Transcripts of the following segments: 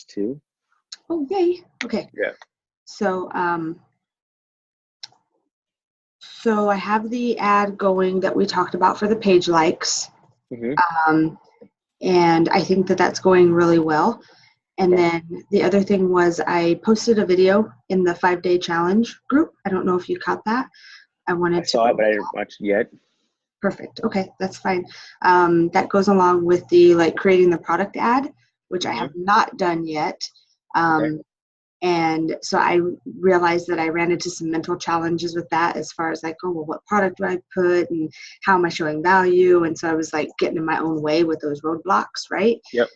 too. Oh, yay. Okay. Yeah. So, so I have the ad going that we talked about for the page likes. Mm-hmm. And I think that that's going really well. And then the other thing was I posted a video in the 5-day challenge group. I don't know if you caught that. I saw it, but I didn't watch it yet. Perfect. Okay, that's fine. That goes along with the creating the product ad, which I have not done yet. And so I realized that I ran into some mental challenges with that as far as oh, well, what product do I put and how am I showing value? And so I was getting in my own way with those roadblocks, right? Yep.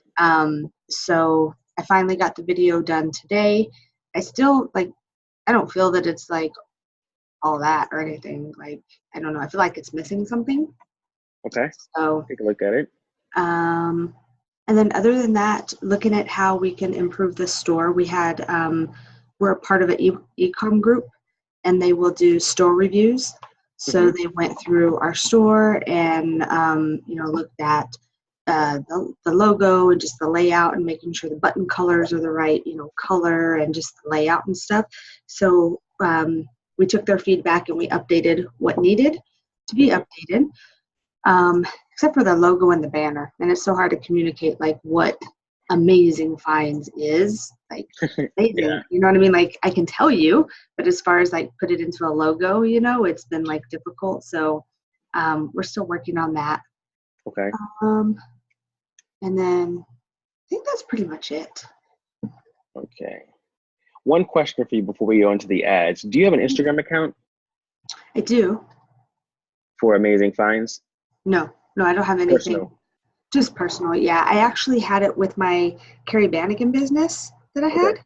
So I finally got the video done today. I still I don't feel that it's all that or anything. I don't know. I feel like it's missing something. Okay. So take a look at it. And then other than that, looking at how we can improve the store, we had, we're a part of an e-com group and they will do store reviews. So they went through our store and, looked at the logo and just the layout and making sure the button colors are the right, color and just the layout and stuff. So we took their feedback and we updated what needed to be updated. Except for the logo and the banner. And it's so hard to communicate what Amazing Finds is. Amazing. Yeah. You know what I mean? I can tell you, but as far as put it into a logo, it's been difficult. So we're still working on that. Okay. And then I think that's pretty much it. Okay. One question for you before we go into the ads. Do you have an Instagram account? I do. For Amazing Finds? No, I don't have anything. Personal. Just personal, yeah. I actually had it with my Carrie Bannigan business that I had.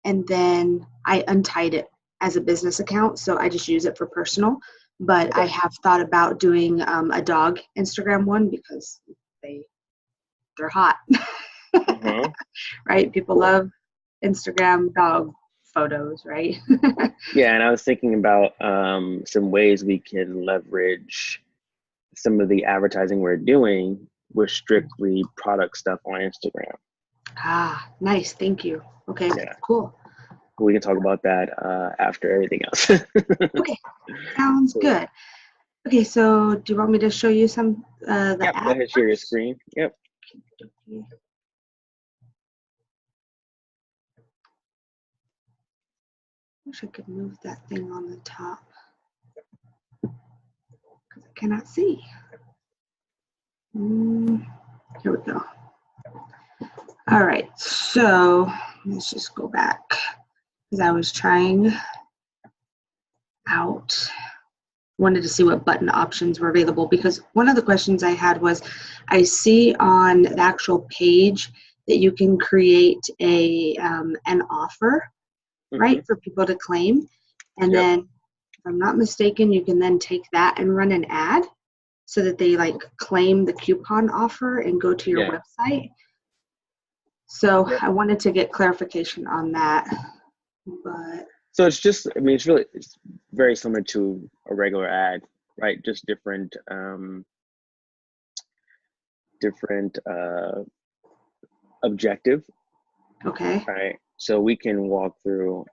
And then I untied it as a business account, so I just use it for personal. But I have thought about doing a dog Instagram one because they're hot. Right? People love Instagram dog photos, right? Yeah, and I was thinking about some ways we can leverage some of the advertising we're doing with strictly product stuff on Instagram. Ah, nice. Thank you. Okay, cool. We can talk about that after everything else. Okay, sounds good. Okay, so do you want me to show you some the app? Go ahead, share your screen. Yep. Wish I could move that thing on the top because I cannot see. Here we go. All right, so let's just go back because I was trying out, wanted to see what button options were available because one of the questions I had was I see on the actual page that you can create an offer, right, for people to claim. And then, if I'm not mistaken, you can then take that and run an ad so that they claim the coupon offer and go to your website. So I wanted to get clarification on that. But so it's just, it's very similar to a regular ad, right? Just different objective. Okay. Right. So we can walk through,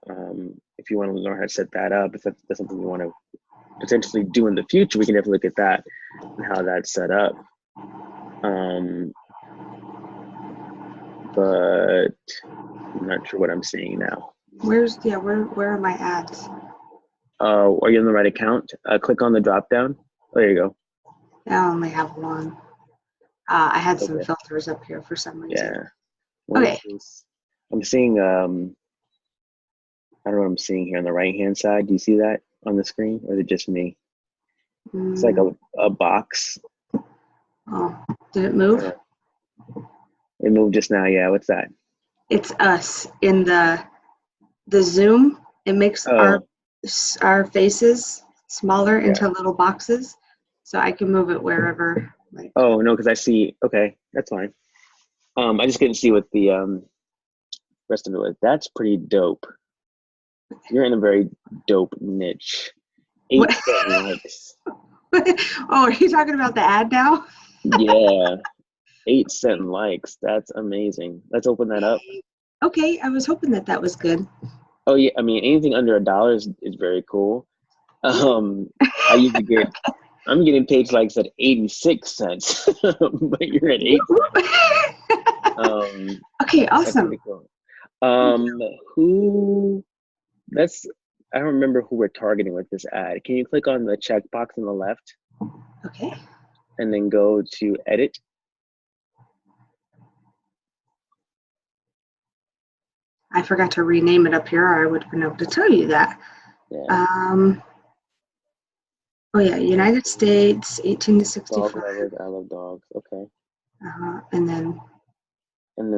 if you want to learn how to set that up, if that's something you want to potentially do in the future, we can definitely look at that and how that's set up. But I'm not sure what I'm seeing now. Where are my ads? Are you on the right account? Click on the drop down. Oh, there you go. I only have one. I had some filters up here for some reason. Yeah. Okay. I'm seeing, I don't know what I'm seeing here on the right-hand side. Do you see that on the screen, or is it just me? It's like a box. Oh, did it move? It moved just now, yeah. What's that? It's us in the Zoom. It makes our faces smaller into little boxes, so I can move it wherever. Oh, no, because I see, okay, that's fine. I just couldn't see what the rest of it was. That's pretty dope. You're in a very dope niche. 8 likes. Oh, are you talking about the ad now? Yeah. 8 cent likes. That's amazing. Let's open that up. Okay, I was hoping that that was good. Oh yeah, I mean anything under $1 is very cool. I usually get I'm getting page likes at 86 cents, but you're at 8 cents. Okay, That's awesome. pretty cool. Who? Let's. I don't remember who we're targeting with this ad. Can you click on the checkbox on the left Okay. and then go to edit? I forgot to rename it up here, or I would have been able to tell you that. Yeah. Oh yeah, United States, 18 to Dog 65. lovers. I love dogs. Okay. And then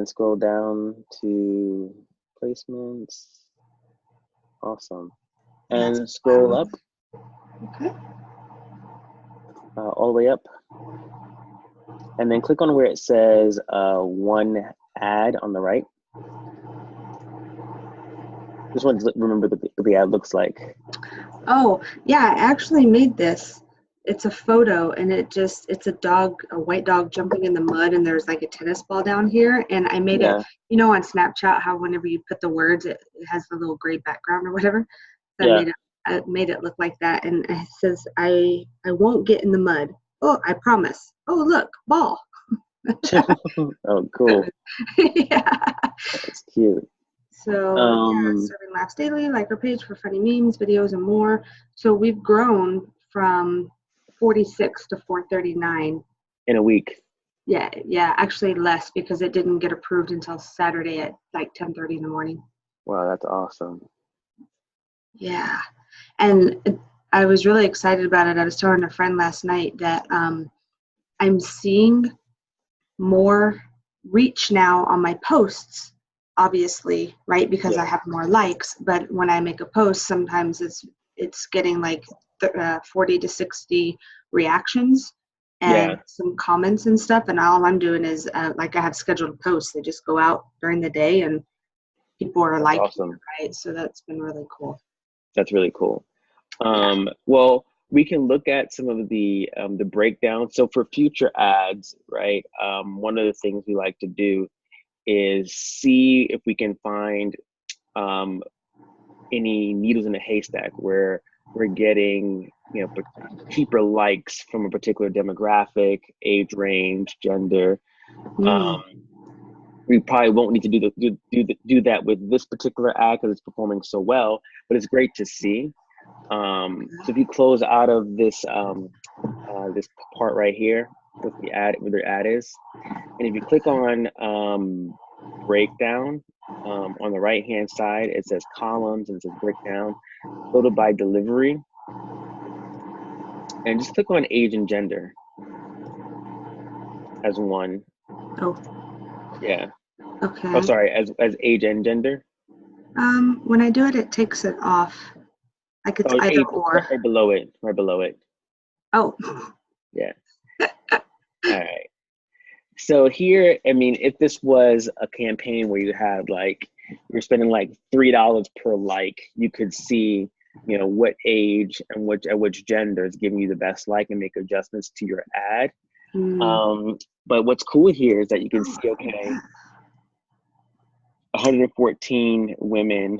Scroll down to placements. Awesome. And scroll up. Okay. All the way up. And then click on where it says one ad on the right. Just want to remember what the ad looks like. Oh, yeah, I actually made this. It's a photo, and it's a dog, a white dog jumping in the mud, and there's like a tennis ball down here. And I made it, on Snapchat, how whenever you put the words, it has the little gray background or whatever. So Yeah. I made it look like that. And it says, I won't get in the mud. Oh, I promise. Oh, look, ball. Oh, cool. Yeah. That's cute. So serving laughs daily, like our page for funny memes, videos, and more. So we've grown from 46 to 439 in a week. Yeah, actually less because it didn't get approved until Saturday at like 10:30 in the morning. Wow, that's awesome. Yeah, and I was really excited about it. I was telling a friend last night that I'm seeing more reach now on my posts, obviously, right? Because I have more likes. But when I make a post, sometimes it's getting like 40 to 60 reactions and some comments and stuff. And all I'm doing is like I have scheduled posts. They just go out during the day and people are liking it, right? So that's been really cool. That's really cool. Well, we can look at some of the breakdown. So for future ads, right, one of the things we like to do is see if we can find any needles in a haystack where we're getting cheaper likes from a particular demographic, age range, gender. We probably won't need to do that with this particular ad because it's performing so well, but it's great to see. So if you close out of this this part right here with the ad, where the ad is, and if you click on breakdown on the right hand side, it says columns and it says breakdown. Go to by delivery, and just click on age and gender as one. Oh. Yeah. Okay. Oh, sorry, as age and gender. When I do it, it takes it off. Like it's either or. Right below it. Right below it. Oh. Yeah. All right. So here, I mean, if this was a campaign where you had like, you're spending like $3 per like, you could see, what age and which gender is giving you the best like and make adjustments to your ad. But what's cool here is that you can see, okay, 114 women,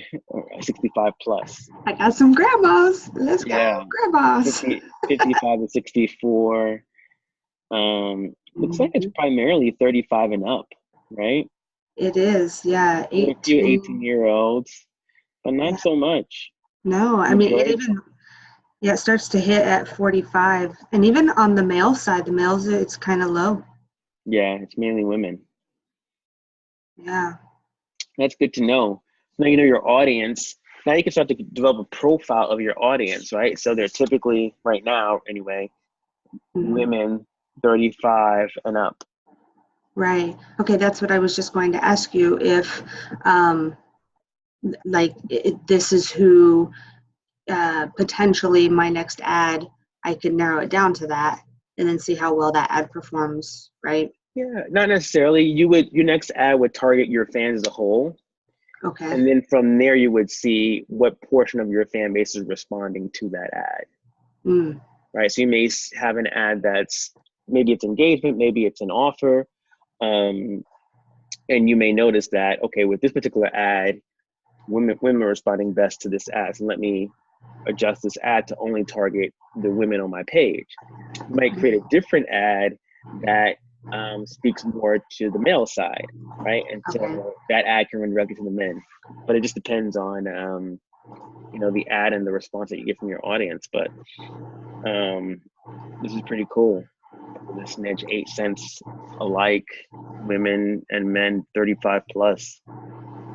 65 plus. I got some grandmas. Let's go, grandmas. 55 to 64. Looks like it's primarily 35 and up, right? It is, yeah. A few 18-year-olds, but not so much. No, I mean, it even, it starts to hit at 45. And even on the male side, the males, it's kind of low. Yeah, it's mainly women. Yeah. That's good to know. Now you know your audience. Now you can start to develop a profile of your audience, right? So they're typically, right now anyway, women 35 and up. Right. Okay, that's what I was just going to ask you. If, this is who potentially my next ad, I could narrow it down to that and then see how well that ad performs, right? Yeah, not necessarily. Your next ad would target your fans as a whole. Okay. And then from there, you would see what portion of your fan base is responding to that ad. Right. So you may have an ad that's maybe it's engagement, maybe it's an offer, And you may notice that, okay, with this particular ad, women are responding best to this ad. So let me adjust this ad to only target the women on my page. You might create a different ad that speaks more to the male side, right? And Okay. so that ad can run directly to the men. But it just depends on the ad and the response that you get from your audience. But this is pretty cool. This niche, 8 cents alike, women and men 35 plus.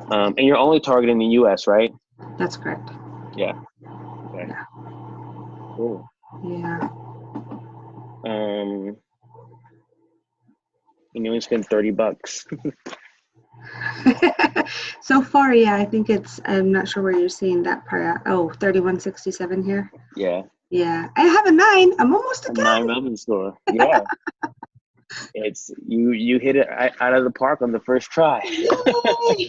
And you're only targeting the US, right? That's correct. Yeah. Okay. Yeah. Cool. Yeah. And you only spend $30. So far, yeah, I think I'm not sure where you're seeing that part at. Oh, 3167 here. Yeah. Yeah. I have a 9. I'm almost a A 10. 9-11 store. Yeah. It's you hit it out of the park on the first try. Yay!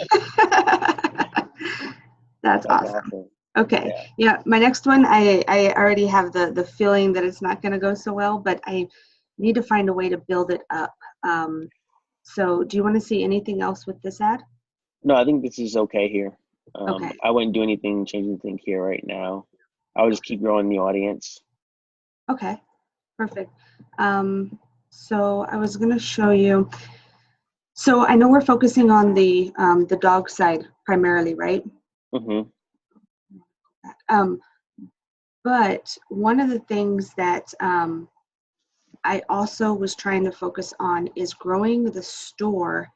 That's awesome. Okay. Yeah. Yeah, my next one, I already have the feeling that it's not going to go so well, but I need to find a way to build it up. So do you want to see anything else with this ad? No, I think this is okay here. Okay. I wouldn't do anything, change anything here right now. I would just keep growing the audience. Okay. Perfect. So I was going to show you. So I know we're focusing on the dog side primarily, right? Mm-hmm. But one of the things that I also was trying to focus on is growing the store,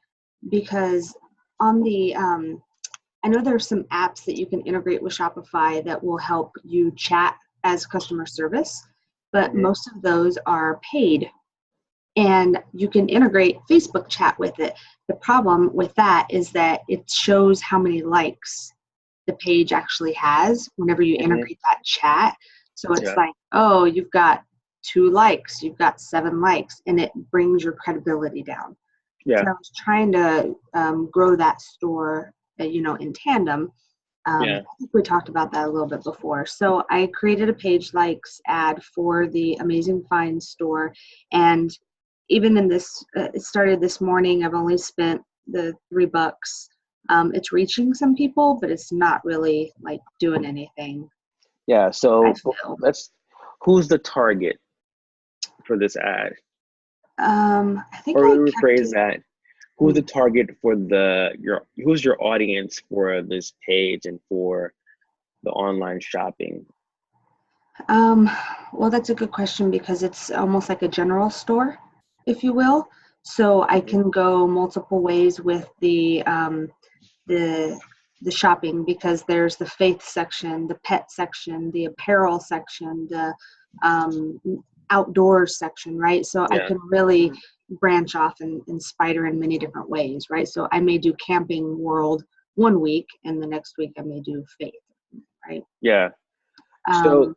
because on the I know there's some apps that you can integrate with Shopify that will help you chat as customer service, but Mm-hmm. most of those are paid. And you can integrate Facebook chat with it. The problem with that is that it shows how many likes the page actually has whenever you Mm-hmm. integrate that chat. So it's Yeah. like, oh, you've got 2 likes, you've got 7 likes, and it brings your credibility down. Yeah. So I was trying to grow that store, in tandem. Yeah. I think we talked about that a little bit before. So I created a page likes ad for the Amazing Finds store, and even in this, it started this morning. I've only spent the $3. It's reaching some people, but it's not really like doing anything. Yeah. I So feel. who's the target for this ad? I think Or I kept rephrase it. that. Who's the target for who's your audience for this page and for the online shopping? Well, that's a good question, because it's almost like a general store, if you will. So I can go multiple ways with the shopping, because there's the faith section, the pet section, the apparel section, the outdoors section, right? So I Yeah. can really branch off and spider in many different ways, right? So I may do camping world one week, and the next week I may do faith, right? Yeah. Um, So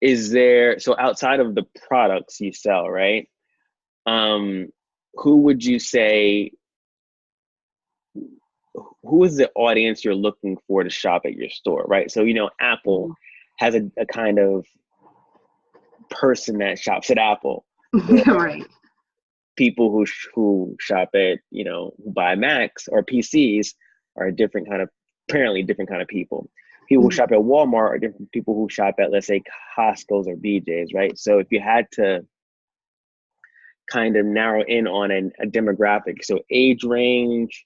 is there, so outside of the products you sell, right? Who would you say, who is the audience you're looking for to shop at your store, right? So, Apple has a kind of person that shops at Apple. right. People who shop at, who buy Macs or PCs are apparently different kind of people. People who shop at Walmart are different people who shop at, let's say, Costco's or BJ's, right? So if you had to kind of narrow in on a demographic, so age range,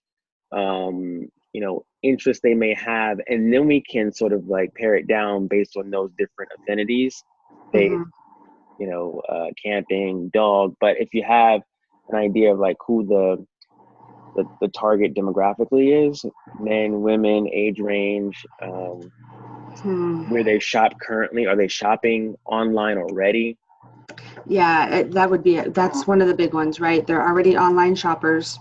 interest they may have, and then we can sort of like pare it down based on those different affinities, faith, camping, dog. But if you have an idea of like who the target demographically is, men, women, age range, where they shop currently, are they shopping online already? Yeah, that's one of the big ones, right? They're already online shoppers.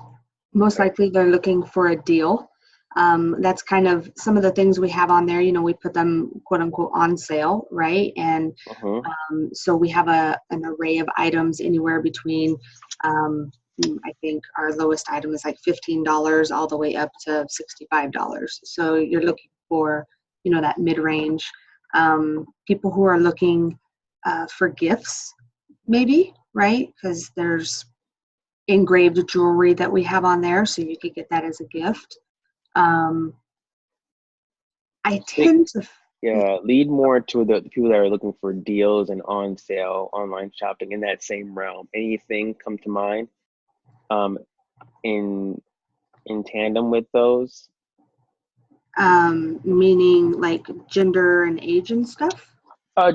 Most likely they're looking for a deal. That's kind of some of the things we have on there. We put them quote unquote on sale, right? And so we have an array of items anywhere between, I think our lowest item is like $15 all the way up to $65. So you're looking for, that mid-range. People who are looking for gifts, maybe, right? Because there's engraved jewelry that we have on there, so you could get that as a gift. I tend to. Yeah, lead more to the people that are looking for deals and on sale online shopping in that same realm. Anything come to mind in tandem with those? Meaning like gender and age and stuff?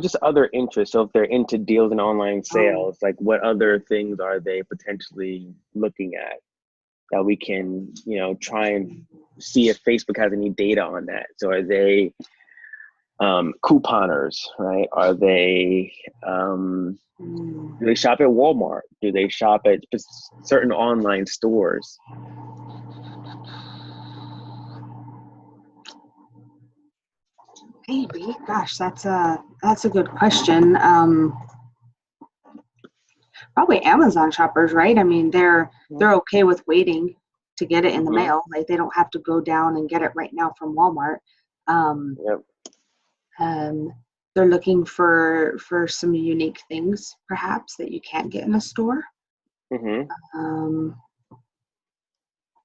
Just other interests. So if they're into deals and online Oh, sales, like what other things are they potentially looking at that we can, try and see if Facebook has any data on that? So are they couponers, right? Are they do they shop at Walmart? Do they shop at certain online stores? maybe. Gosh, that's a good question. Probably Amazon shoppers, right? I mean, they're okay with waiting to get it in the mail. Like they don't have to go down and get it right now from Walmart. Yep. They're looking for some unique things, perhaps, that you can't get in a store.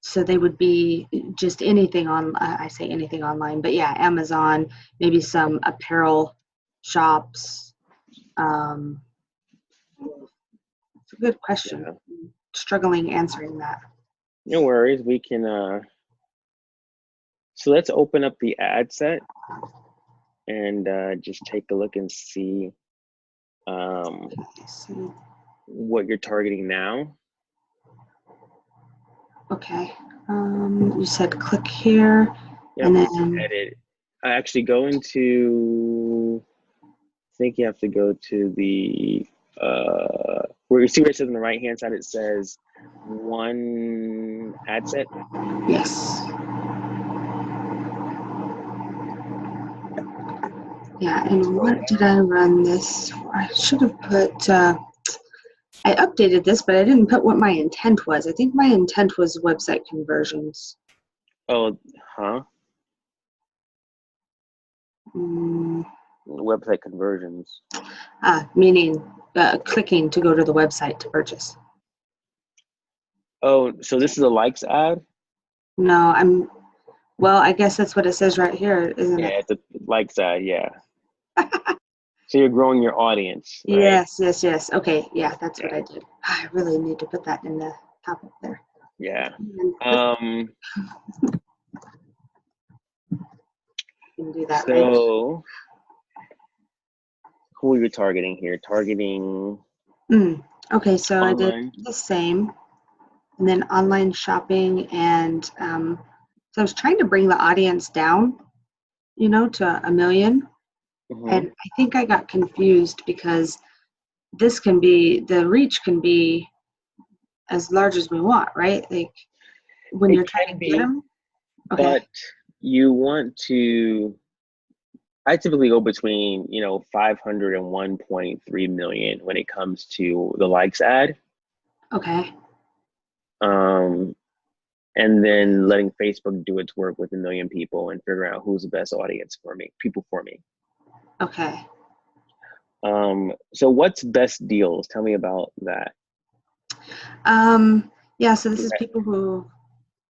So they would be just anything on. I say anything online, but yeah, Amazon, maybe some apparel shops. It's a good question. Yeah. I'm struggling answering that. No worries. We can. So let's open up the ad set and just take a look and see what you're targeting now. Okay. You said click here, Yep, and then edit. I actually go into. I think you have to go to the where you see where it says on the right hand side. It says one ad set. yes. Yeah, and what did I run this for? I should have put. I updated this, but I didn't put what my intent was. I think my intent was website conversions. Oh, huh? Website conversions. Meaning clicking to go to the website to purchase. Oh, so this is a likes ad? No, well, I guess that's what it says right here, isn't it? Yeah, it's a likes ad, yeah. So you're growing your audience, right? Yes. Okay, yeah, that's what I did. I really need to put that in the top up there. Yeah. You can do that, right? So who are you targeting here? Targeting Okay, so online. I did the same, and then online shopping, and so I was trying to bring the audience down, to 1 million, and I think I got confused because the reach can be as large as we want, right? Like when you're trying to get them. Okay. But you want to. I typically go between 500 and 1.3 million when it comes to the likes ad. Okay. And then letting Facebook do its work with 1 million people and figure out who's the best audience for me. Okay. So what's best deals? Tell me about that. Yeah, so this is people who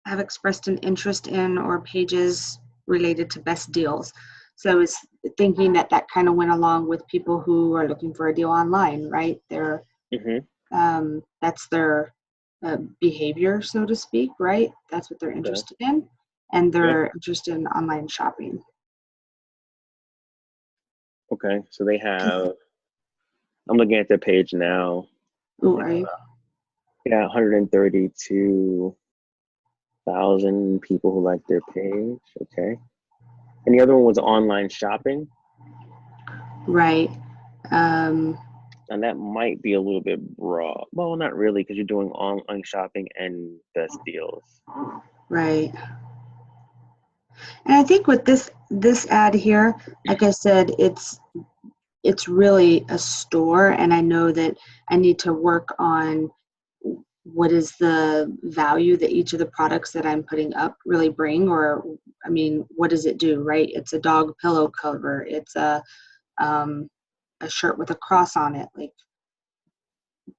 have expressed an interest in or pages related to best deals. So I was thinking that kind of went along with people who are looking for a deal online, right? They're that's their behavior, so to speak, right? That's what they're interested in, and they're interested in online shopping. Okay, so they have. I'm looking at their page now. Ooh, are you? Yeah, 132,000 people who like their page. Okay. And the other one was online shopping. Right. And that might be a little bit broad. Well, not really, because you're doing online shopping and best deals. Right. And I think with this ad here, like I said, it's really a store, and I know that I need to work on what is the value that each of the products that I'm putting up really bring, or I mean, what does it do, right? It's a dog pillow cover. It's a a shirt with a cross on it. Like,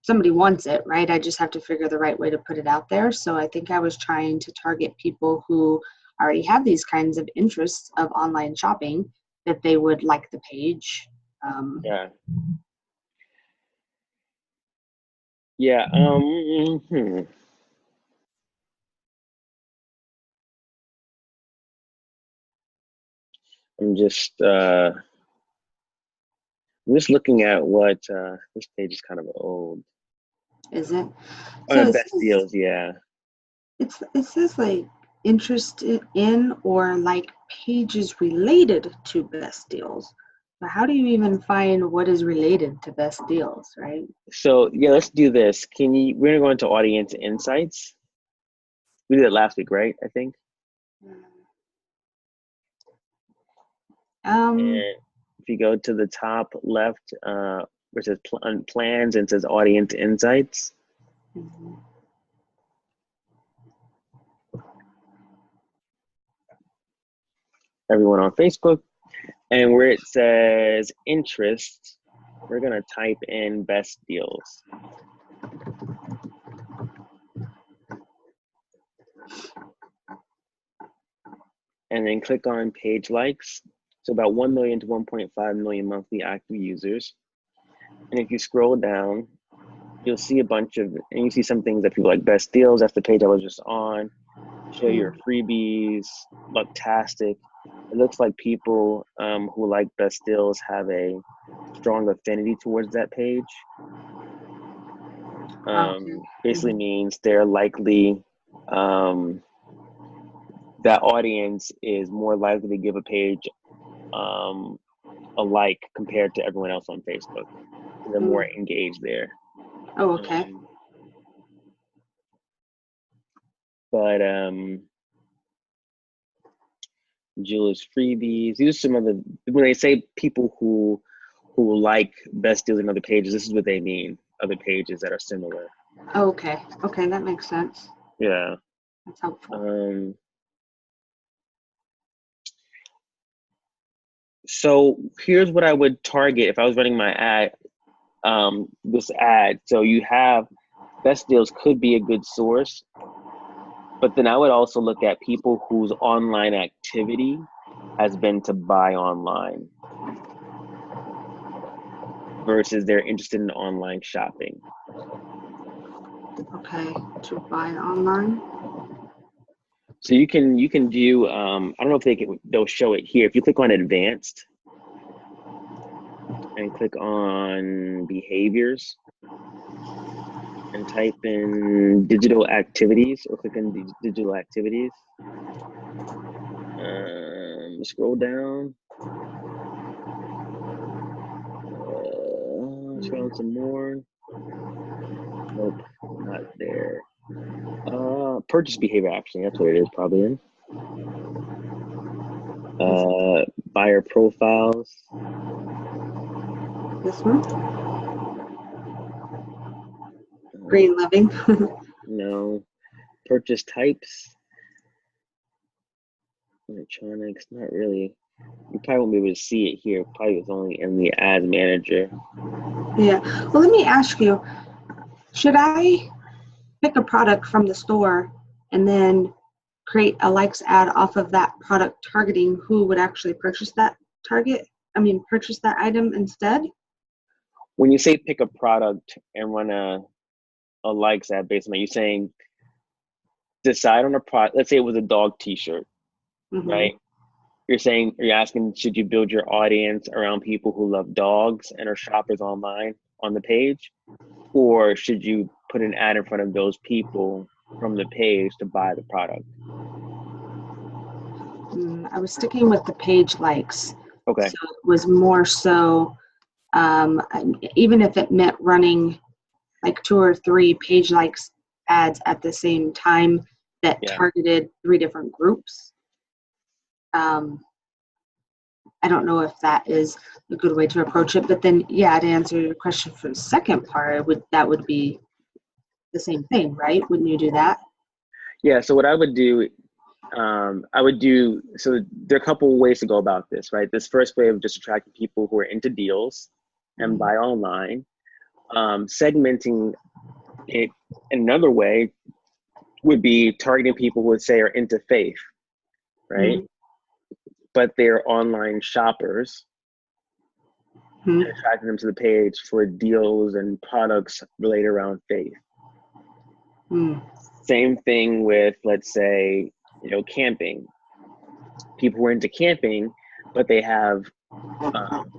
somebody wants it, right? I just have to figure the right way to put it out there. So I think I was trying to target people who already have these kinds of interests of online shopping, that they would like the page. Yeah. Yeah. I'm just looking at what this page is kind of old. Is it? Oh, So best deals, yeah. it says like interested in or like pages related to best deals. But how do you even find what is related to best deals, right? So yeah, let's do this. We're gonna go into audience insights. We did it last week, right? I think. Um, And if you go to the top left, where it says plans and it says audience insights. mhm. Everyone on Facebook, and where it says interest, we're gonna type in best deals. And then click on page likes. So about 1 million to 1.5 million monthly active users. And if you scroll down, you'll see a bunch of, and you see some things that people like best deals. That's the page I was just on. Show your freebies, Looktastic. It looks like people who like best deals have a strong affinity towards that page. Okay. Basically means they're likely, that audience is more likely to give a page a like compared to everyone else on Facebook. So they're more engaged there. Oh, okay. But Julia's freebies. These are some of the, when they say people who like best deals in other pages, this is what they mean. Other pages that are similar. Oh, okay. Okay, that makes sense. Yeah. That's helpful. So here's what I would target if I was running my ad, this ad. So you have best deals could be a good source, but then I would also look at people whose online activity has been to buy online versus they're interested in online shopping. Okay, to buy online. So you can do, I don't know if they'll show it here. If you click on advanced and click on behaviors and type in digital activities, or click in digital activities, scroll down, scroll some more. Nope, not there. Purchase behavior, actually, that's what it is probably in. Buyer profiles. This one? Green living. No. Purchase types. Electronics, not really. You probably won't be able to see it here. Probably it's only in the ads manager. Yeah. Well, let me ask you, should I pick a product from the store and then create a likes ad off of that product targeting who would actually purchase that purchase that item instead? When you say pick a product and run a likes ad based on it, you're saying decide on a product. Let's say it was a dog t-shirt, right? You're asking, should you build your audience around people who love dogs and are shoppers online on the page? Or should you put an ad in front of those people from the page to buy the product? I was sticking with the page likes. Okay. So it was more so, even if it meant running like 2 or 3 page likes ads at the same time that targeted 3 different groups. I don't know if that is a good way to approach it, but then, yeah, to answer your question for the second part, that would be the same thing, right? Wouldn't you do that? Yeah, so what I would do, so there are a couple ways to go about this, right? This first way of just attracting people who are into deals and buy online. Segmenting it another way would be targeting people who would say are into faith, right? But they're online shoppers, and attracting them to the page for deals and products related around faith. Same thing with, let's say, camping. People who are into camping, but they have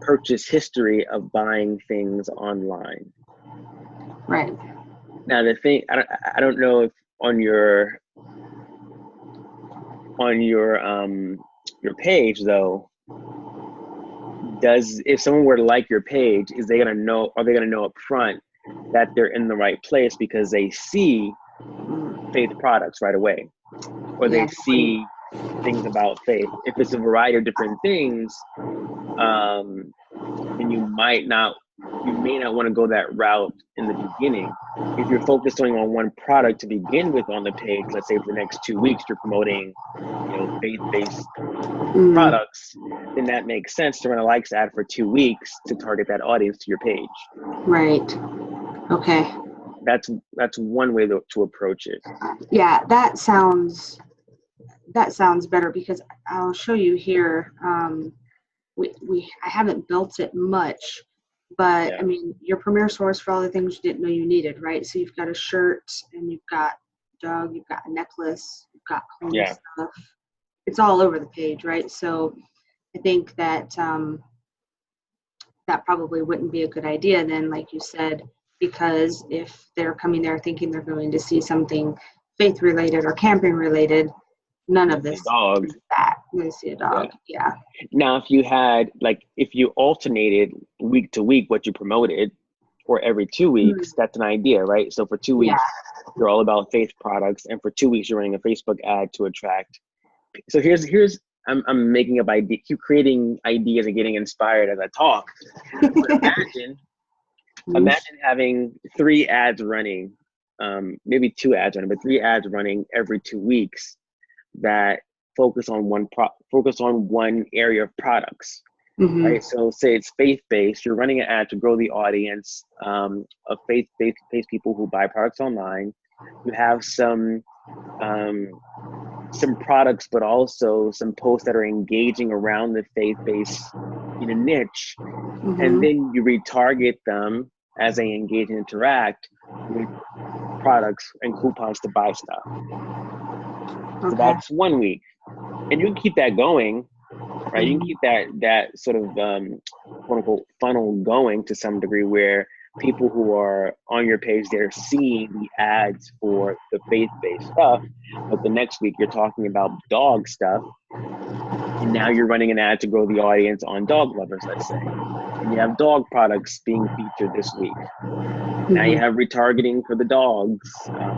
purchase history of buying things online. Right. Now the thing, I don't know if on your page though, if someone were to like your page, are they gonna know up front that they're in the right place because they see faith products right away, or they see things about faith? If it's a variety of different things, then you may not want to go that route in the beginning. If you're focusing on one product to begin with on the page, let's say for the next 2 weeks you're promoting faith-based products, then that makes sense to run a likes ad for 2 weeks to target that audience to your page. Right. Okay. That's one way to approach it. Yeah, that sounds better, because I'll show you here. I haven't built it much, but I mean, your premier source for all the things you didn't know you needed, right? So you've got a shirt, and you've got dog, you've got a necklace, you've got home stuff. It's all over the page, right? So I think that that probably wouldn't be a good idea then, like you said, because if they're coming there thinking they're going to see something faith related or camping related, none of this dog. is that. I'm going to see a dog. Yeah. Now, if you alternated week to week what you promoted, or every 2 weeks, that's an idea, right? So for 2 weeks, you're all about faith products, and for 2 weeks, you're running a Facebook ad to attract. So here's I'm making up ideas, keep creating ideas and getting inspired as I talk. But imagine having 3 ads running, maybe 2 ads running, but 3 ads running every 2 weeks that focus on one area of products, right? So say it's faith-based, you're running an ad to grow the audience of faith-based people who buy products online. You have some products, but also some posts that are engaging around the faith-based niche, and then you retarget them as they engage and interact with products and coupons to buy stuff. So that's 1 week, and you can keep that going, right? You can keep that sort of quote unquote funnel going to some degree, where people who are on your page, they're seeing the ads for the faith-based stuff, but the next week you're talking about dog stuff, and now you're running an ad to grow the audience on dog lovers, let's say, and you have dog products being featured this week. Now you have retargeting for the dogs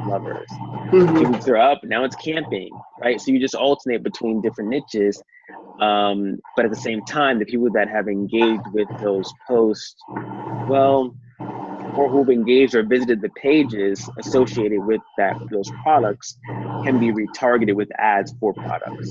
lovers. 2 weeks are up, now it's camping, right? So you just alternate between different niches, but at the same time, the people that have engaged with those posts, or who've engaged or visited the pages associated with those products, can be retargeted with ads for products.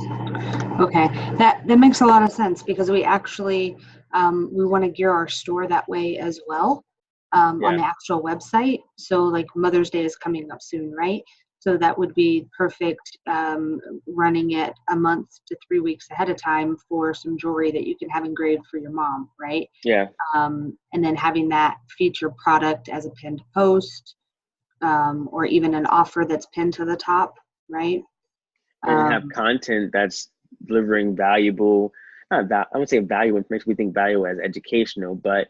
Okay, that makes a lot of sense, because we actually we want to gear our store that way as well, on the actual website. So like Mother's Day is coming up soon, right? So that would be perfect, running it a month to 3 weeks ahead of time for some jewelry that you can have engraved for your mom, right? Yeah. And then having that feature product as a pinned post, or even an offer that's pinned to the top, right? And have content that's delivering valuable, I would say value information. We think value as educational, but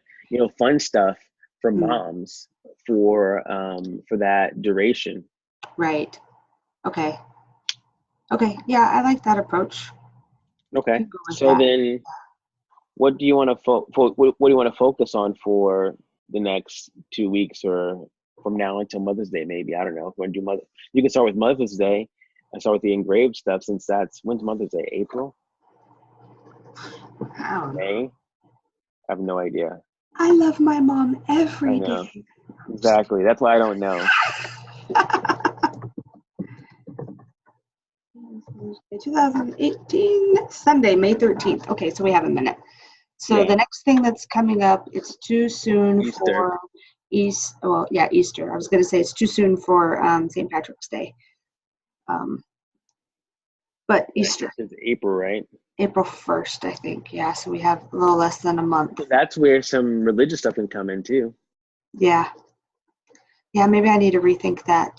fun stuff for moms for that duration. Right. Okay. Yeah, I like that approach. Okay. So then, what do you want to focus on for the next 2 weeks, or from now until Mother's Day? Maybe, I don't know. If you want to do you can start with Mother's Day and start with the engraved stuff, since when's Mother's Day? April? May? I have no idea. I love my mom every day. Exactly. That's why I don't know. 2018, Sunday, May 13th. Okay, so we have a minute. So the next thing that's coming up, it's too soon Easter. for Easter. I was going to say it's too soon for St. Patrick's Day. But Easter. It's April, right? April 1st, I think. Yeah, so we have a little less than a month. So that's where some religious stuff can come in too. Yeah. Yeah, maybe I need to rethink that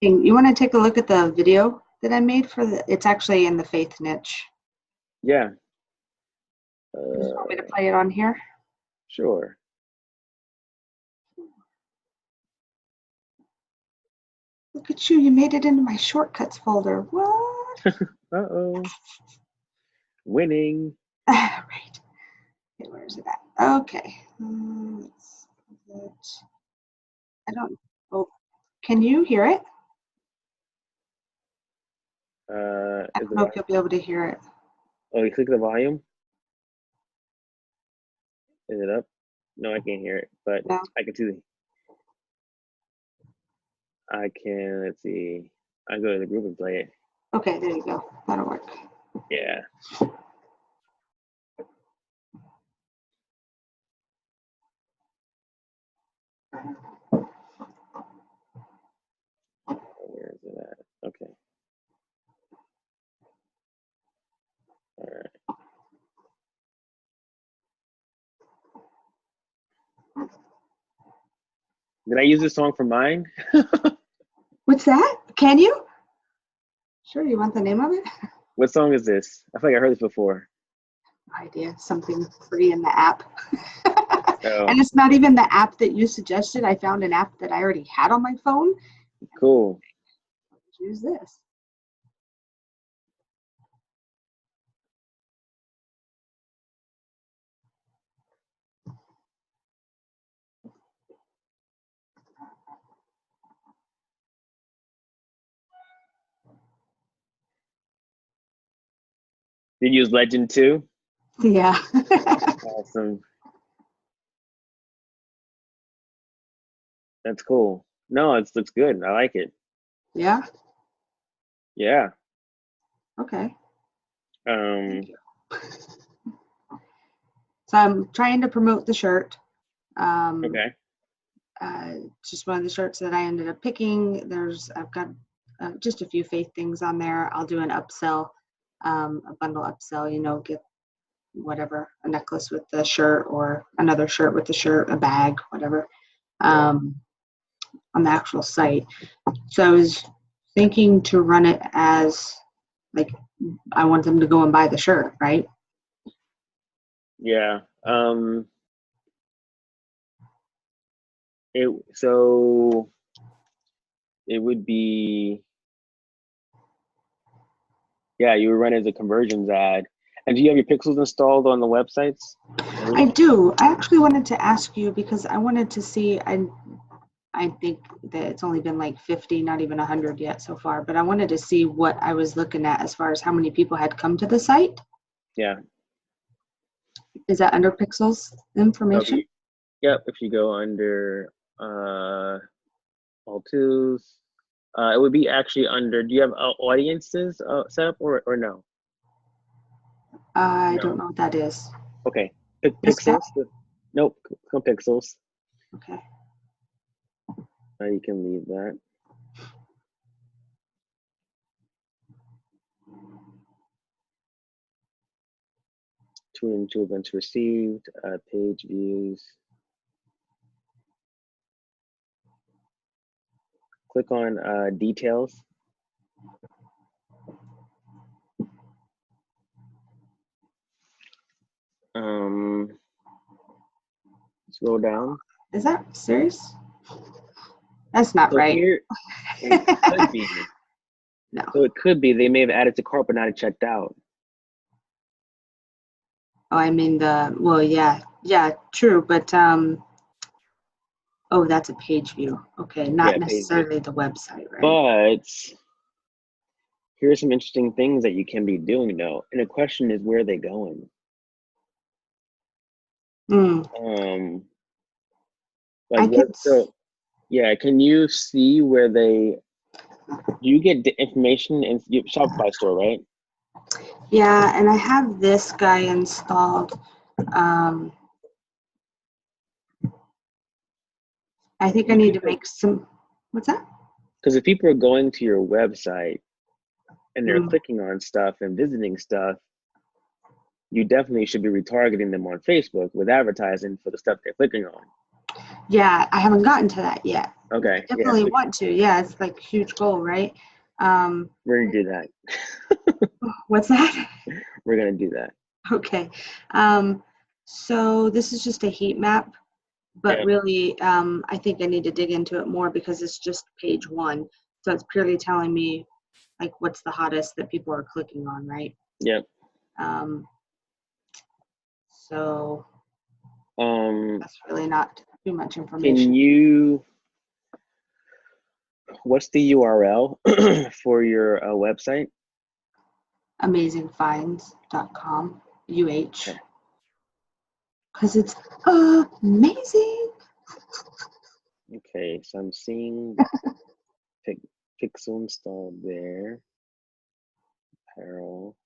thing. You want to take a look at the video that I made it's actually in the faith niche. Yeah. You just want me to play it on here? Sure. Look at you made it into my shortcuts folder. What? Uh-oh. Winning. Right. Okay, where is it at? Okay. I don't. Oh, can you hear it? I don't know if you'll be able to hear it. Oh, you click the volume? Is it up? No, I can't hear it, but No. I can see let's see. I go to the group and play it. Okay, there you go. That'll work. Yeah. Where is it at? Okay. All right. Did I use this song for mine? What's that? Can you? Sure, you want the name of it? What song is this? I feel like I heard this before. Idea, something free in the app. Oh. And it's not even the app that you suggested. I found an app that I already had on my phone. Cool. Use this. Did you use Legend too? Yeah. Awesome. That's cool. No, it's good. I like it. Yeah. Yeah. Okay. Um. So I'm trying to promote the shirt. Okay. Just one of the shirts that I ended up picking. I've got just a few faith things on there. I'll do an upsell, a bundle upsell, get whatever, a necklace with the shirt or another shirt with the shirt, a bag, whatever, on the actual site. So I was thinking to run it as like, I want them to go and buy the shirt, right? Yeah. It would be, yeah, you would run as a conversions ad. And do you have your pixels installed on the websites? I do. I actually wanted to ask you because I wanted to see, I think that it's only been like 50, not even 100 yet so far, but I wanted to see what I was looking at as far as how many people had come to the site. Yeah. Is that under pixels information? Okay. Yep. If you go under all twos, it would be actually under, do you have audiences set up or no? I No. don't know what that is. Okay. Pixels? Nope. Come pixels. Okay. You can leave that. Tune to events received, page views. Click on details. Scroll down. Is that serious? That's not right. Here, it could be. No. So it could be they may have added to cart but not checked out. Oh, I mean yeah, true, but oh, that's a page view. Okay, not necessarily the website, right? But here's some interesting things that you can be doing though. And the question is, where are they going? Can you see where you get the information in your Shopify store, right? Yeah, and I have this guy installed. I think I need to make some, what's that? Because if people are going to your website and they're Mm. clicking on stuff and visiting stuff, you definitely should be retargeting them on Facebook with advertising for the stuff they're clicking on. Yeah, I haven't gotten to that yet. Okay. Definitely Yeah. want to. Yeah, it's like a huge goal, right? We're gonna do that. What's that? We're gonna do that. Okay. So this is just a heat map, but Yeah. really, I think I need to dig into it more because it's just page 1. So it's purely telling me like what's the hottest that people are clicking on, right? Yep. So Um, that's really not too much can information. you? What's the URL for your website? Amazingfinds.com, UH. Okay. Because it's amazing. Okay, so I'm seeing Pixel installed there. Apparel.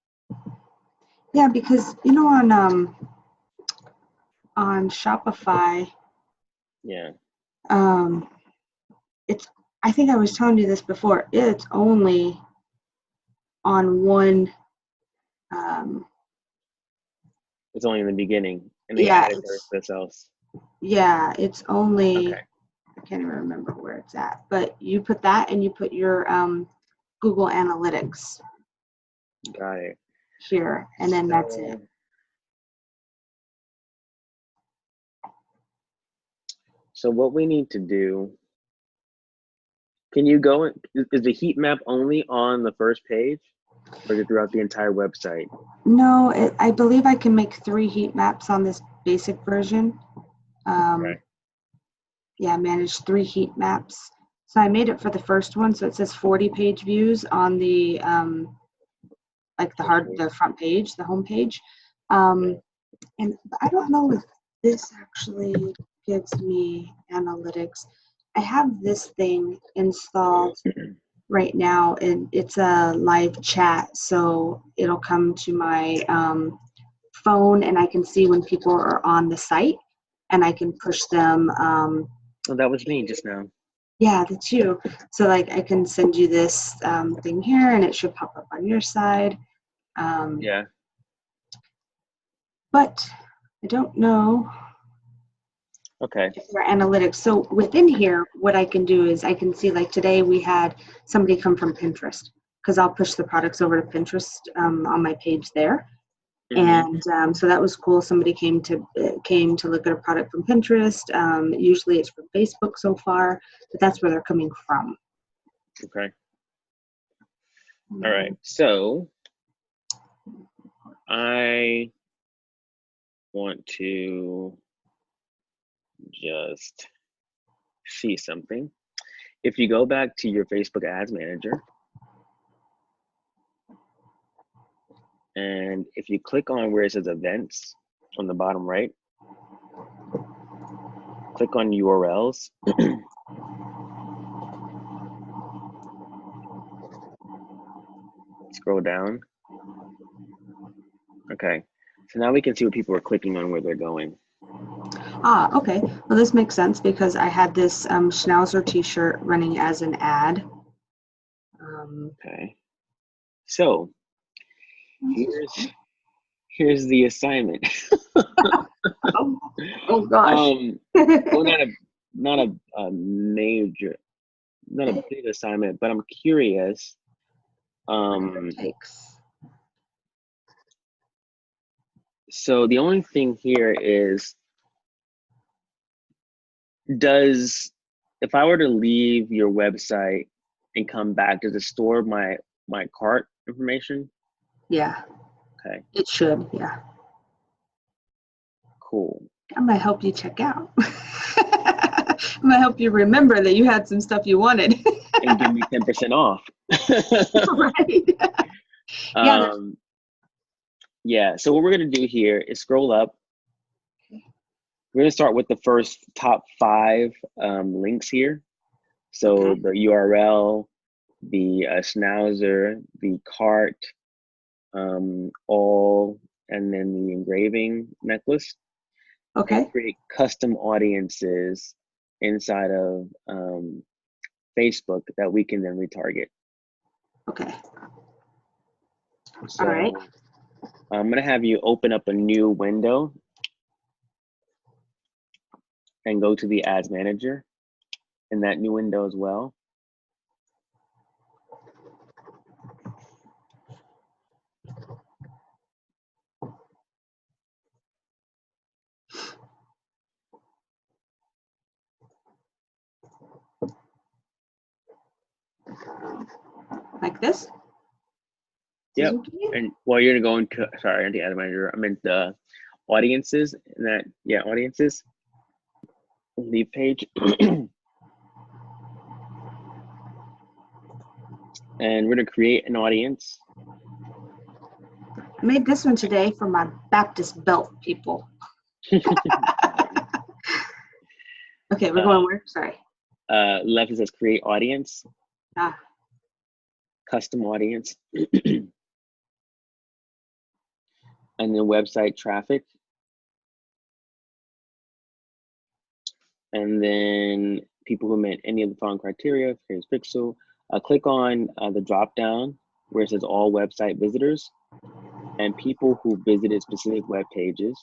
Yeah, because on Shopify, Yeah. it's, I think I was telling you this before, it's only on one, It's only in the beginning, and they yeah, added it's, everything else. it's only, Okay. I can't even remember where it's at, but you put that and you put your Google Analytics Got it. here, and then that's it. So what we need to do, can you go, is the heat map only on the first page or is it throughout the entire website? No, I believe I can make 3 heat maps on this basic version. Okay. Yeah, manage 3 heat maps. So I made it for the first one, so it says 40-page views on the like the front page, the home page. And I don't know if this actually gives me analytics. I have this thing installed right now, and it's a live chat, so it'll come to my phone, and I can see when people are on the site, and I can push them. Oh, that was me just now. Yeah, that's you. So like I can send you this thing here, and it should pop up on your side. Yeah. But I don't know Okay. for analytics. So within here, what I can do is I can see, like today we had somebody come from Pinterest, because I'll push the products over to Pinterest on my page there. Mm-hmm. And so that was cool. Somebody came to look at a product from Pinterest. Usually it's from Facebook so far, but that's where they're coming from. Okay. All right. So I want to just see something. If you go back to your Facebook Ads Manager, and if you click on where it says events on the bottom right, click on URLs. Scroll down. Okay. So now we can see what people are clicking on, where they're going. Ah, okay. Well, this makes sense because I had this Schnauzer t-shirt running as an ad. Okay. So here's the assignment. Oh gosh. Well, not a major, not a big assignment, but I'm curious. Takes. So the only thing here is, if I were to leave your website and come back, does it store my cart information? Yeah. Okay. It should. Yeah. Cool. I'm gonna help you check out. I'm gonna help you remember that you had some stuff you wanted. And give me 10% off. Right. Yeah. Yeah. So what we're gonna do here is scroll up. We're gonna start with the first top 5 links here. So the URL, the schnauzer, the cart, all, and then the engraving necklace. Okay. And create custom audiences inside of Facebook that we can then retarget. Okay. So All right. I'm going to have you open up a new window and go to the ads manager in that new window as well. Like this? Yep. And well, you're going to go into, sorry, the ad manager. I meant the audiences and that, yeah, audiences. Leave page. And we're going to create an audience. I made this one today for my Baptist belt people. Okay, we're going where? Sorry. Left it says create audience. Ah. Custom audience. And then website traffic. And then people who met any of the following criteria, here's Pixel. Click on the drop down where it says all website visitors and people who visited specific web pages.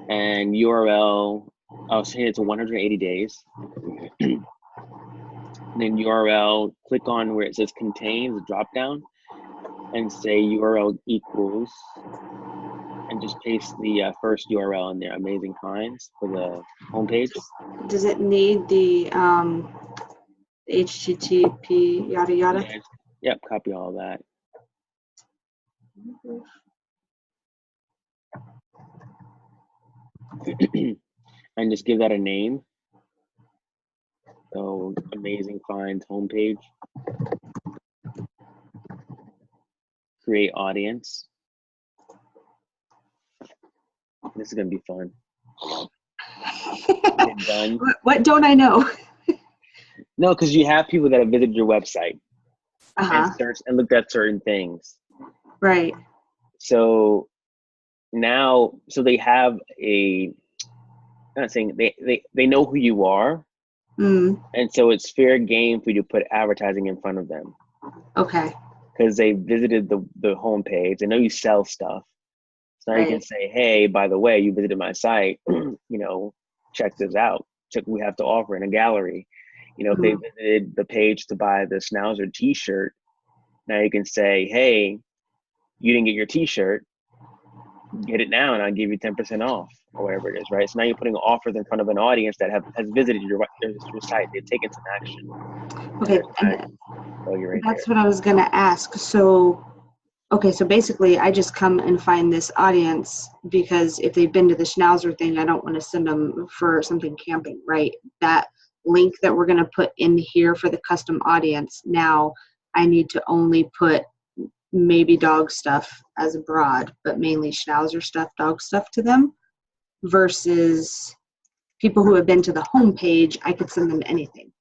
And URL, I'll say it's 180 days. And then URL, click on where it says contains, the drop down, and say URL equals, and just paste the first URL in there, Amazing Finds, for the homepage. Does it need the HTTP yada yada? Yeah, yep, copy all that. And just give that a name. So Amazing Finds homepage. Create audience. This is gonna be fun. Done. What don't I know? No, because you have people that have visited your website Uh-huh. and looked at certain things. Right. So now, so they have a, I'm not saying they know who you are. Mm. And so it's fair game for you to put advertising in front of them. Okay. Because they visited the homepage. They know you sell stuff. So now Right. you can say, hey, by the way, you visited my site, you know, check this out. Check what we have to offer in a gallery. You know, if they visited the page to buy the Schnauzer t-shirt, now you can say, hey, you didn't get your t-shirt, get it now and I'll give you 10% off or whatever it is, right? So now you're putting offers in front of an audience that has visited your site. They've taken some action. Okay. That's what I was going to ask. So, okay, so basically I just come and find this audience because if they've been to the Schnauzer thing, I don't want to send them for something camping, right? That link that we're going to put in here for the custom audience, now I need to only put maybe dog stuff as broad, but mainly Schnauzer stuff, dog stuff to them, versus people who have been to the homepage, I could send them anything.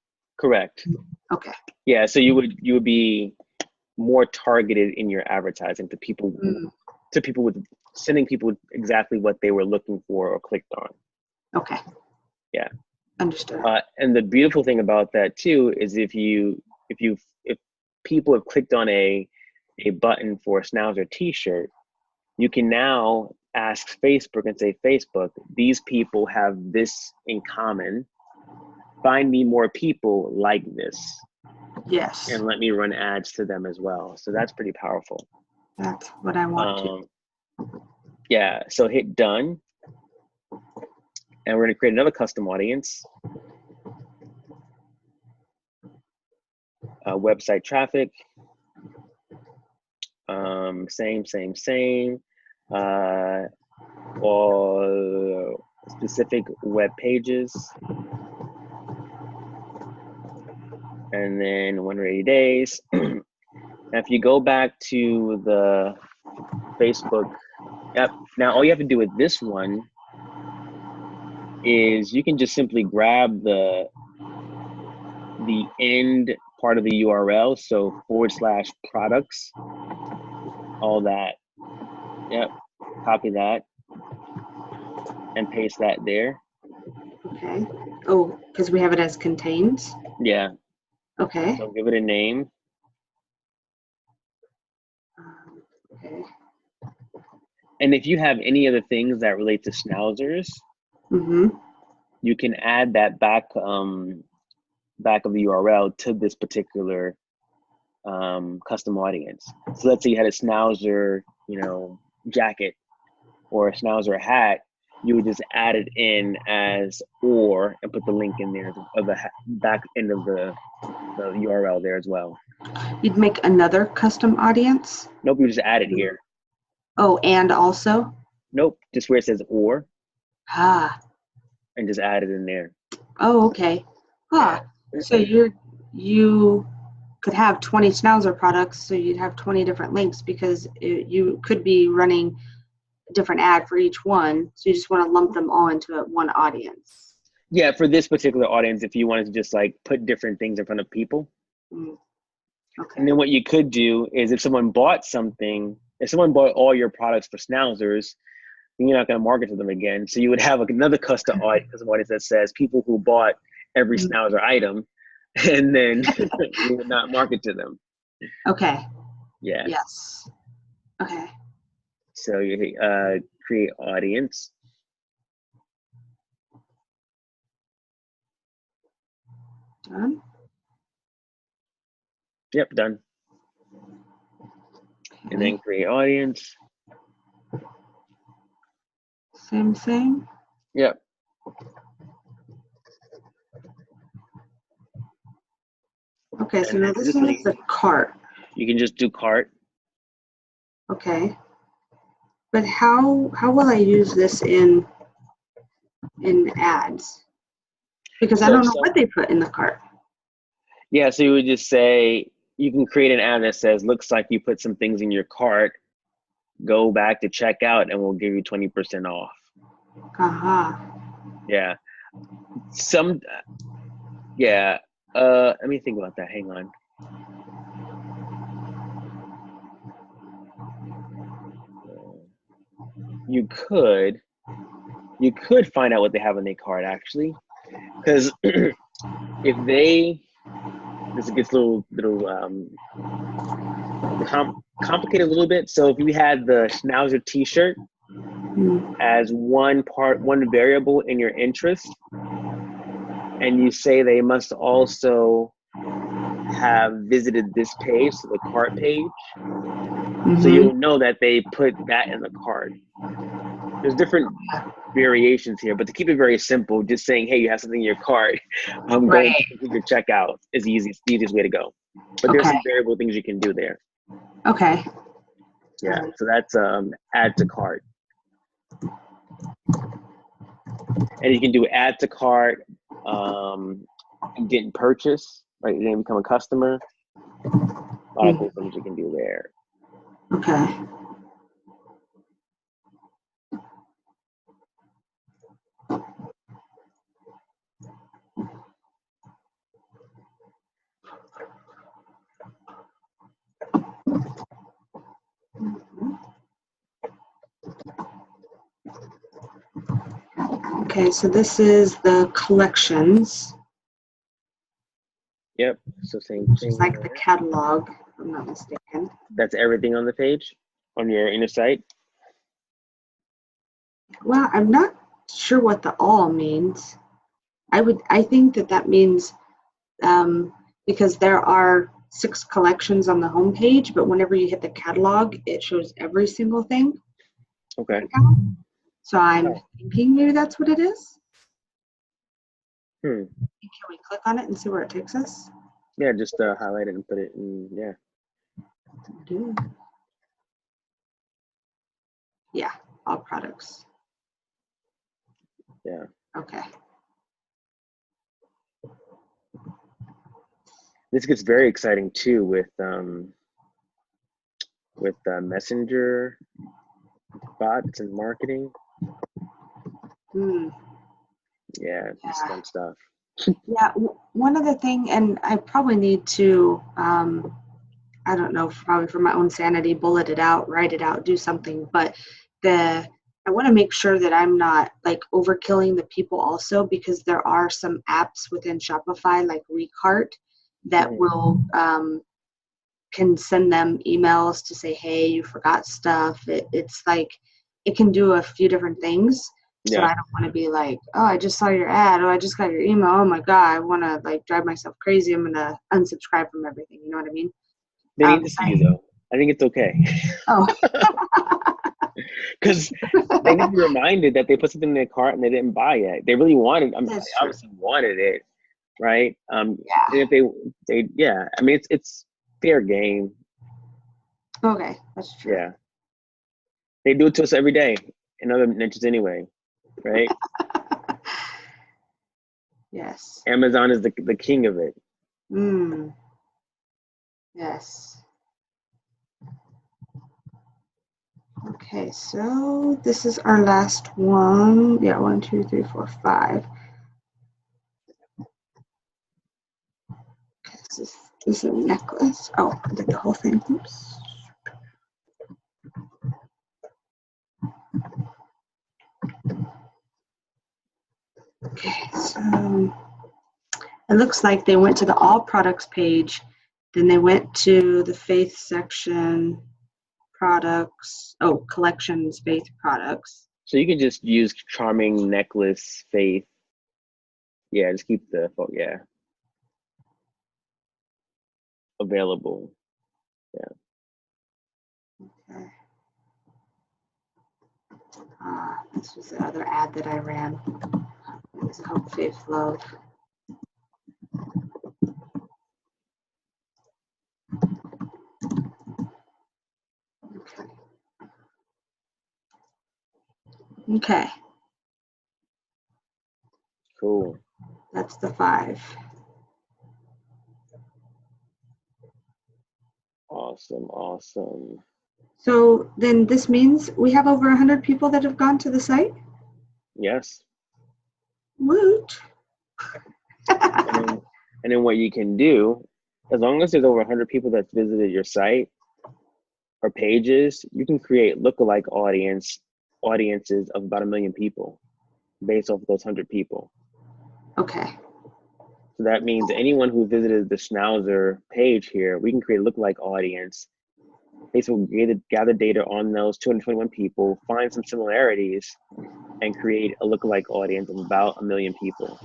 Correct. Okay. Yeah, so you would be more targeted in your advertising to people with sending people exactly what they were looking for or clicked on. Okay. Yeah. Understood. And the beautiful thing about that too is if people have clicked on a button for a Schnauzer t-shirt, you can now ask Facebook and say, Facebook, these people have this in common. Find me more people like this. Yes. And let me run ads to them as well. So that's pretty powerful. That's what I want to. Yeah, so hit done. And we're gonna create another custom audience. Website traffic. Same. All specific web pages. And then 180 days. Now, if you go back to the Facebook app, now all you have to do with this one is you can just simply grab the end part of the URL, so /products, all that, Yep. Copy that and paste that there. Okay. Oh, because we have it as contains. Yeah. Okay. So give it a name. Okay. And if you have any other things that relate to schnauzers, Mm-hmm. you can add that back back of the URL to this particular custom audience. So let's say you had a schnauzer, jacket or a schnauzer hat, you would just add it in as or and put the link in there of the back end of the URL there as well. You'd make another custom audience? Nope, you just add it here. Oh, and also? Nope, just where it says or. Ah. And just add it in there. Oh, okay. Ah. So you could have 20 Schnauzer products, so you'd have 20 different links because you could be running a different ad for each one. So you just want to lump them all into one audience. Yeah, for this particular audience, if you wanted to just like put different things in front of people. Okay. And then what you could do is if someone bought all your products for schnauzers, then you're not going to market to them again. So you would have another custom audience that says people who bought every schnauzer item, and then you would not market to them. Okay. Yeah. Yes. Okay. So you create audience. Done. Yep, done. Okay. And then create audience. Same thing. Yep. Okay, so now this one is the cart. You can just do cart. Okay. But how will I use this in ads? Because I don't know what they put in the cart. Yeah, so you would just say, you can create an ad that says, looks like you put some things in your cart. Go back to checkout and we'll give you 20% off. Yeah. Let me think about that. Hang on. You could find out what they have in their cart actually, because if this gets a little complicated a little bit. So if you had the Schnauzer t-shirt as one variable in your interest, and you say they must also have visited this page, so the cart page, so you'll know that they put that in the cart. There's different variations here, but to keep it very simple, just saying, hey, you have something in your cart, I'm going to complete your checkout is the easiest way to go. But there's some variable things you can do there. Okay. Yeah, so that's add to cart. And you can do add to cart, you didn't purchase, right? You didn't become a customer. A lot of cool things you can do there. Okay. Okay, so this is the collections. Yep, so same thing. It's like the catalog, if I'm not mistaken. That's everything on the page, on your inner site? Well, I'm not sure what the all means. I think that means because there are 6 collections on the home page, but whenever you hit the catalog, it shows every single thing. Okay. So I'm thinking maybe that's what it is. Can we click on it and see where it takes us? Yeah, just highlight it and put it in, yeah. Yeah, all products. Yeah. Okay. This gets very exciting too with messenger bots and marketing. Yeah, it's fun stuff. Yeah, one other thing, and I probably need to, I don't know, probably for my own sanity, bullet it out, write it out, do something. But I want to make sure that I'm not like overkilling the people also, because there are some apps within Shopify like Recart that will can send them emails to say, hey, you forgot stuff. It's like it can do a few different things. So I don't want to be like, oh, I just saw your ad. Oh, I just got your email. Oh my God, I want to like drive myself crazy. I'm going to unsubscribe from everything. You know what I mean? They need to see you though. I think it's okay. Oh. Because they need to be reminded that they put something in their cart and they didn't buy it. They really wanted. I mean, they obviously wanted it, right? And if they, I mean, it's fair game. Okay, that's true. Yeah, they do it to us every day in other niches anyway, right? Yes. Amazon is the king of it. Yes. Okay, so this is our last one. Yeah, 1, 2, 3, 4, 5. Okay, this is a necklace. Oh, I did the whole thing. Oops. Okay, so it looks like they went to the all products page, then they went to the faith section, products, collections, faith products. So you can just use charming necklace, faith. Yeah, just keep the available. Okay. This was the other ad that I ran. It was called Faith Love. Okay. Cool. That's the 5. Awesome. So then this means we have over 100 people that have gone to the site? Yes. Woot. And then what you can do, as long as there's over 100 people that's visited your site or pages, you can create lookalike audiences of about 1 million people based off those 100 people. Okay. So that means anyone who visited the Schnauzer page here, we can create a lookalike audience. Basically, gather data on those 221 people, find some similarities, and create a lookalike audience of about 1 million people.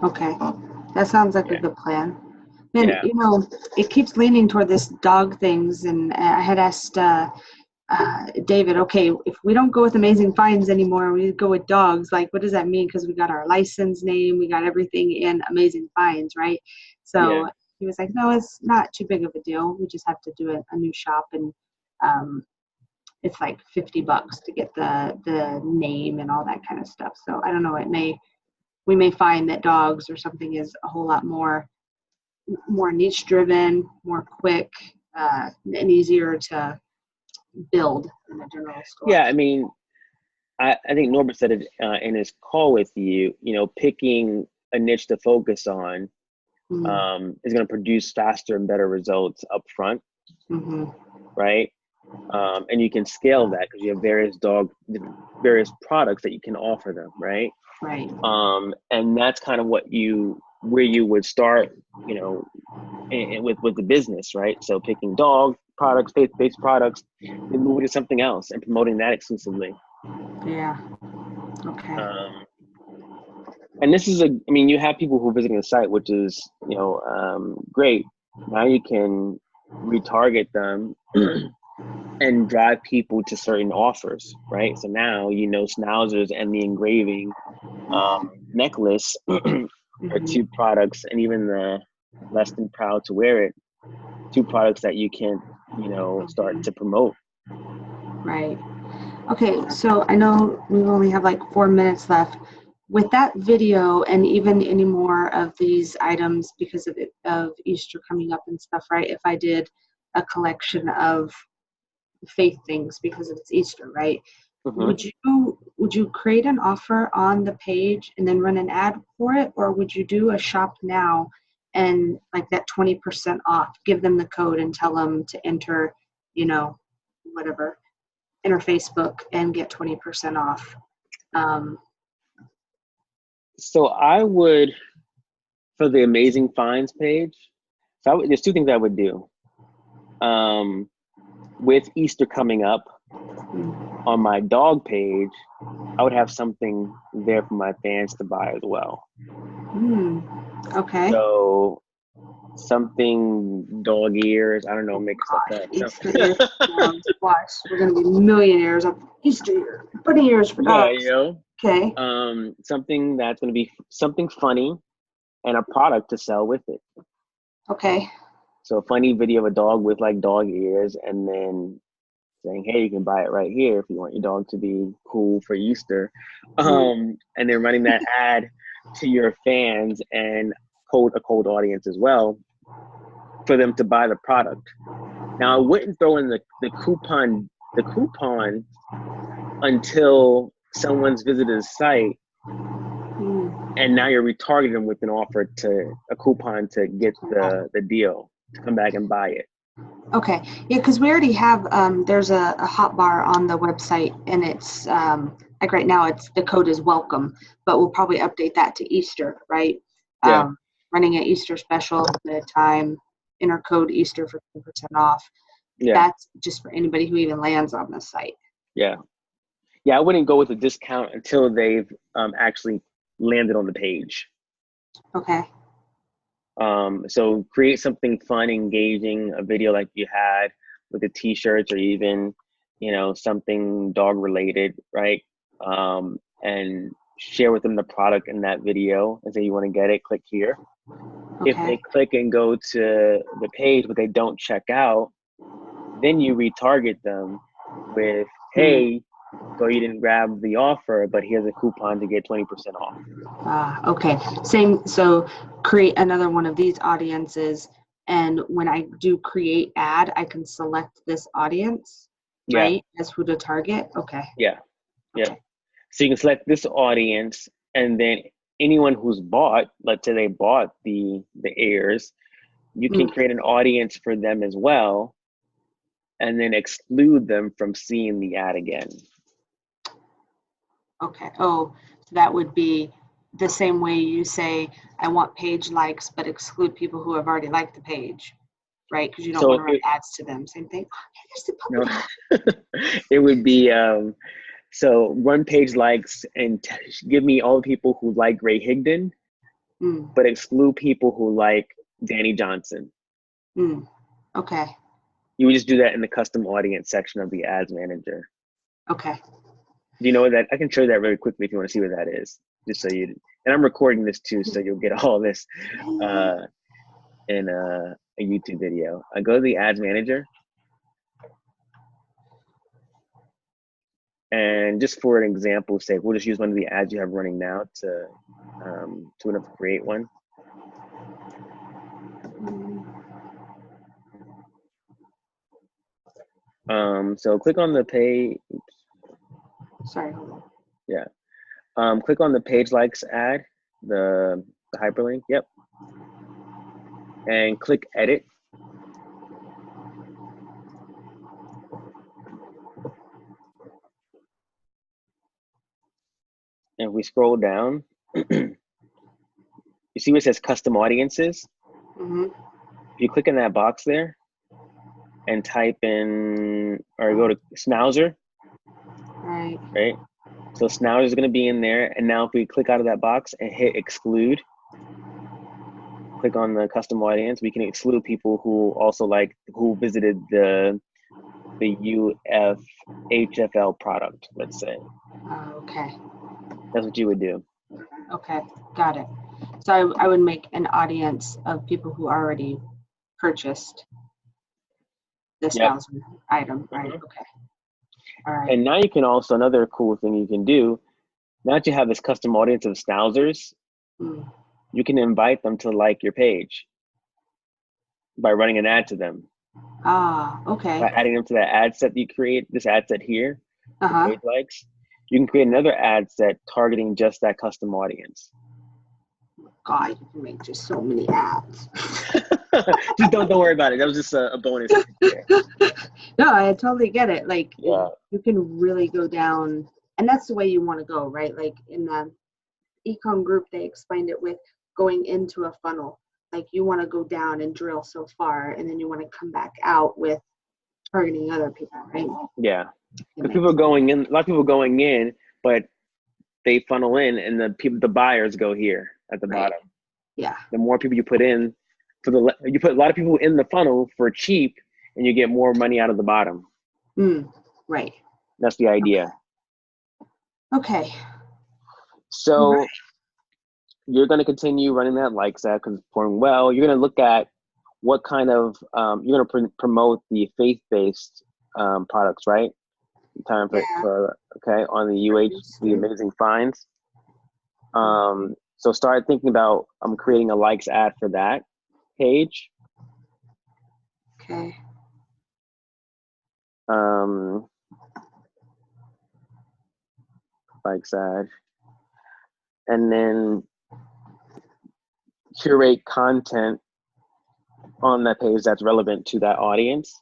Okay. That sounds like a good plan. And, it keeps leaning toward this dog things. And I had asked David, okay, if we don't go with Amazing Finds anymore, we go with dogs, like, what does that mean? Because we got our license name, we got everything in Amazing Finds, right? So he was like, no, it's not too big of a deal. We just have to do a new shop, and it's like $50 to get the name and all that kind of stuff. So I don't know, we may find that dogs or something is a whole lot more niche driven, more quick, and easier to build in a general store. Yeah, I mean, I think Norbert said it in his call with you, picking a niche to focus on is going to produce faster and better results up front, right? And you can scale that because you have various products that you can offer them, right? Right. And that's kind of where you would start, with the business, right? So picking dog products, faith-based products, then moving to something else and promoting that exclusively. Yeah. Okay. And this is you have people who are visiting the site, which is, great. Now you can retarget them and drive people to certain offers, right? So now, Schnauzers and the engraving necklace are 2 products, and even the Less Than Proud to Wear It, 2 products that you can, start to promote. Right. Okay, so I know we only have like 4 minutes left. With that video and even any more of these items because of Easter coming up and stuff, right? If I did a collection of faith things because it's Easter, right? Would you create an offer on the page and then run an ad for it, or would you do a shop now and like that 20% off, give them the code and tell them to enter, whatever, enter Facebook and get 20% off. So I would, for the Amazing Finds page, there's two things I would do. With Easter coming up, on my dog page, I would have something there for my fans to buy as well. Okay. So something dog ears, I don't know, make stuff up. Easter ears. Watch, we're gonna be millionaires of Easter ears, bunny ears for dogs. Yeah, Okay. Something that's gonna be something funny and a product to sell with it. Okay. So a funny video of a dog with like dog ears, and then saying, hey, you can buy it right here if you want your dog to be cool for Easter. And then running that ad to your fans and a cold audience as well for them to buy the product. Now I wouldn't throw in the coupon until someone's visited the site, and now you're retargeting them with an offer a coupon to get the deal to come back and buy it. Okay. Yeah, because we already have, there's a hot bar on the website, and it's like right now the code is welcome, but we'll probably update that to Easter, right? Yeah. Running an Easter special at a time, enter code Easter for 10% off. Yeah. That's just for anybody who even lands on the site. Yeah. Yeah, I wouldn't go with a discount until they've actually landed on the page. Okay. So create something fun, engaging, a video like you had with the t-shirts, or even, something dog related, right? And share with them the product in that video and say, you want to get it, click here. Okay. If they click and go to the page, but they don't check out, then you retarget them with, hey, so you didn't grab the offer, but here's a coupon to get 20% off. Okay. Same. So create another one of these audiences. And when I do create ad, I can select this audience, right? As who to target. Okay. Yeah. Yeah. So you can select this audience, and then anyone who's bought, let's say they bought the ears, you can create an audience for them as well, and then exclude them from seeing the ad again. Okay. Oh, so that would be the same way you say, I want page likes, but exclude people who have already liked the page, right? Because you don't want to run ads to them. Same thing. No. It would be, so run page likes and give me all the people who like Ray Higdon, but exclude people who like Danny Johnson. Okay. You would just do that in the custom audience section of the ads manager. Okay. Do you know that? I can show you that very quickly if you want to see what that is. Just so and I'm recording this too, so you'll get all this in a YouTube video. I go to the ads manager, and just for an example's sake, we'll just use one of the ads you have running now to create one. So click on the page. Sorry, hold on. Yeah. Click on the page likes ad, the hyperlink. Yep. And click edit. And if we scroll down, you see where it says custom audiences? If you click in that box there and type in, or go to Schnauzer. Right. So Schnauzer is going to be in there. And now if we click out of that box and hit exclude, click on the custom audience, we can exclude people who also who visited the UFHFL product, let's say. Okay. That's what you would do. Okay, got it. So I would make an audience of people who already purchased this item, right? Okay. All right. And now you can also, another cool thing you can do, now that you have this custom audience of Schnauzers, you can invite them to like your page by running an ad to them. Okay. By adding them to that ad set that you create, this ad set here, page likes, you can create another ad set targeting just that custom audience. God, you can make just so many ads. Just don't worry about it. That was just a bonus right there. No, I totally get it. Like, Yeah. you can really go down, and that's the way you want to go, right? Like in the ecom group, they explained it with going into a funnel. Like, you want to go down and drill so far, and then you want to come back out with targeting other people, right? Yeah. Because people are going in, a lot of people going in, but they funnel in, and the buyers go here at the bottom. Yeah. The more people you put in, you put a lot of people in the funnel for cheap, and you get more money out of the bottom. Right. That's the idea. Okay. So you're going to continue running that likes ad because it's pouring well. You're going to look at what kind of you're going to promote the faith-based products, right? Time for okay, on the the Amazing Finds. So start thinking about creating a likes ad for that page. Okay. Likes ad, and then curate content on that page that's relevant to that audience.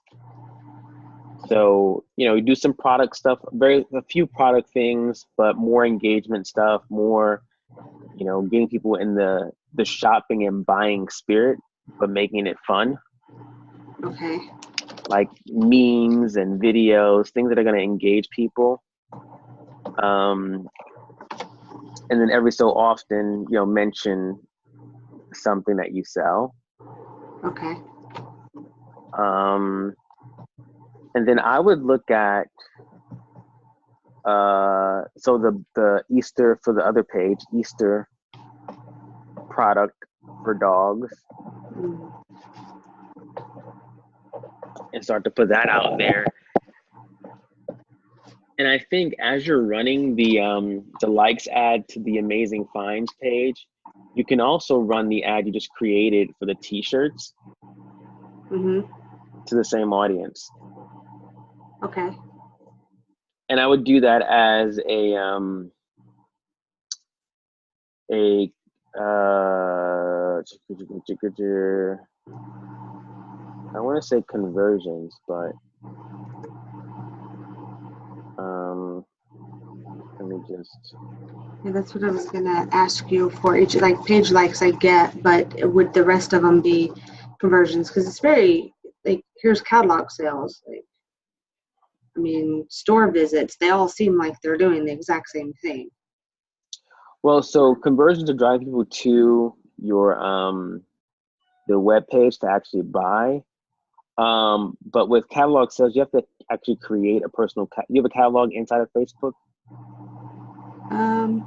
So, you do some product stuff, a few product things, but more engagement stuff, more, getting people in the shopping and buying spirit, but making it fun. Okay. Like memes and videos, things that are going to engage people. And then every so often, mention something that you sell. Okay. And then I would look at so the Easter for the other page, Easter product for dogs, and start to put that out there. And I think as you're running the likes ad to the Amazing Finds page, you can also run the ad you just created for the t-shirts to the same audience. Okay. And I would do that as I want to say conversions, but let me just. Yeah, that's what I was gonna ask you for. Each page likes I get, but would the rest of them be conversions? Because it's very here's catalog sales. Store visits. They all seem like they're doing the exact same thing. Well, so conversions are driving people to your the web page to actually buy. But with catalog sales, you have to actually create a personal. You have a catalog inside of Facebook. I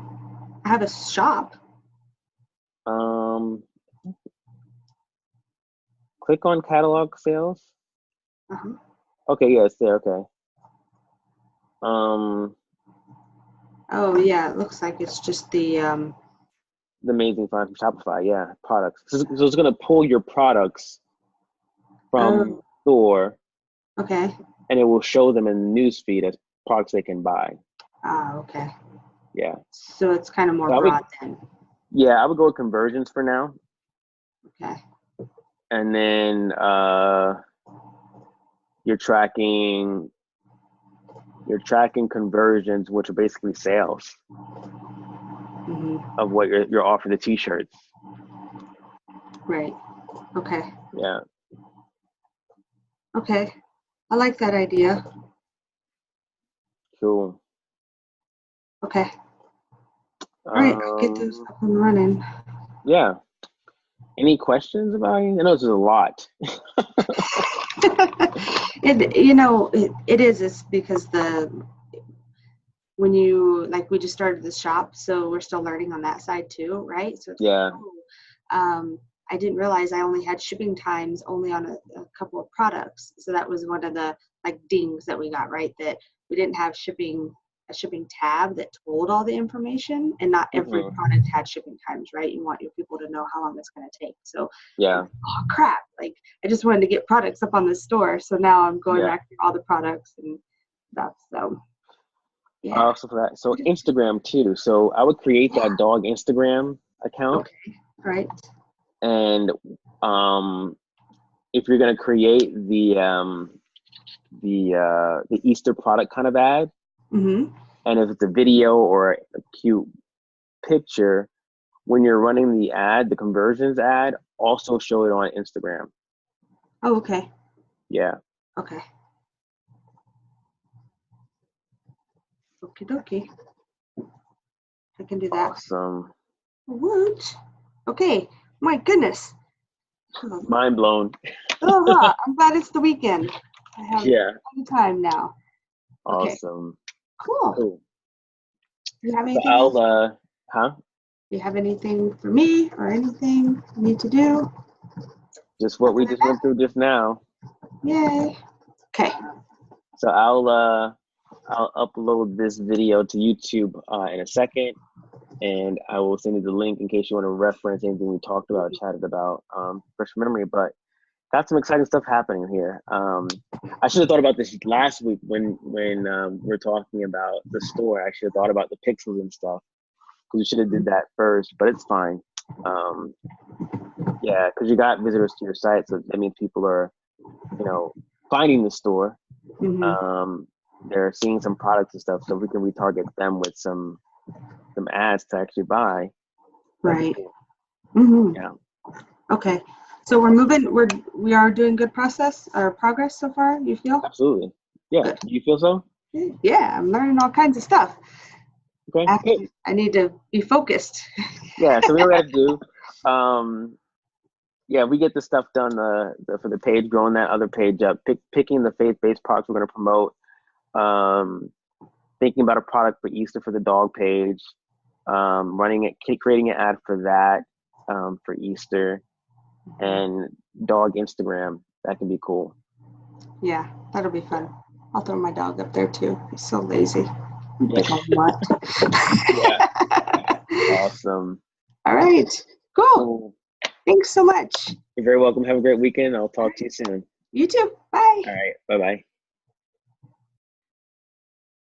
have a shop. Click on catalog sales. Uh-huh. Okay, yeah, it's there. Okay. Oh yeah, it looks like it's just the Amazing Finds from Shopify. Yeah, products. So it's gonna pull your products from store. Okay. And it will show them in the newsfeed as products they can buy. Okay. Yeah. So it's kind of more broad then. Yeah, I would go with conversions for now. Okay. And then you're tracking conversions, which are basically sales of what you're offering the t-shirts. Right. Okay. Yeah. Okay. I like that idea. Cool. Okay. All right, I'll get those up and running. Yeah. Any questions about it? I know this is a lot. It is because when you we just started the shop, so we're still learning on that side too, right? So it's I didn't realize I only had shipping times only on a couple of products. So that was one of the dings that we got, right? That we didn't have a shipping tab that told all the information, and not every product had shipping times, right? You want your people to know how long it's going to take. So oh crap, I just wanted to get products up on the store. So now I'm going back to all the products and stuff. So yeah. Also for that, so Instagram too. So I would create that dog Instagram account. Right. And if you're gonna create the Easter product kind of ad, Mm-hmm. and if it's a video or a cute picture, when you're running the ad, the conversions ad, also show it on Instagram. Oh, okay. Yeah. Okay. Okie dokie. I can do that. Awesome. What? Okay. My goodness. Mind blown. I'm glad it's the weekend. I have Yeah. some time now. Okay. Awesome. Cool. Cool. Do you have So anything else? huh? Do you have anything for me or anything I need to do? Just what we just went through just now. Yay. Okay. So I'll upload this video to YouTube in a second, and I will send you the link in case you want to reference anything we talked about, chatted about, fresh memory. But got some exciting stuff happening here. I should have thought about this last week when we're talking about the store. I should have thought about the pixels and stuff, because we should have did that first. But it's fine. Yeah, because you got visitors to your site, so that means people are, finding the store. Mm-hmm. They're seeing some products and stuff, so we can retarget them with some ads to actually buy. Right. Cool. Mm-hmm. Yeah. Okay. So we are doing good progress so far, you feel? Absolutely. Yeah. Good. Do you feel so? Yeah, I'm learning all kinds of stuff. Okay. Good. I need to be focused. Yeah. So we know what we have to do. Yeah, we get the stuff done for the page, growing that other page up, picking the faith-based products we're going to promote, thinking about a product for Easter for the dog page, creating an ad for that for Easter, and dog Instagram. That can be cool. Yeah, that'll be fun. I'll throw my dog up there too. He's so lazy. Yeah. Yeah. Awesome. All right. Cool. Thanks so much. You're very welcome. Have a great weekend. I'll talk to you soon. You too. Bye. All right. Bye-bye.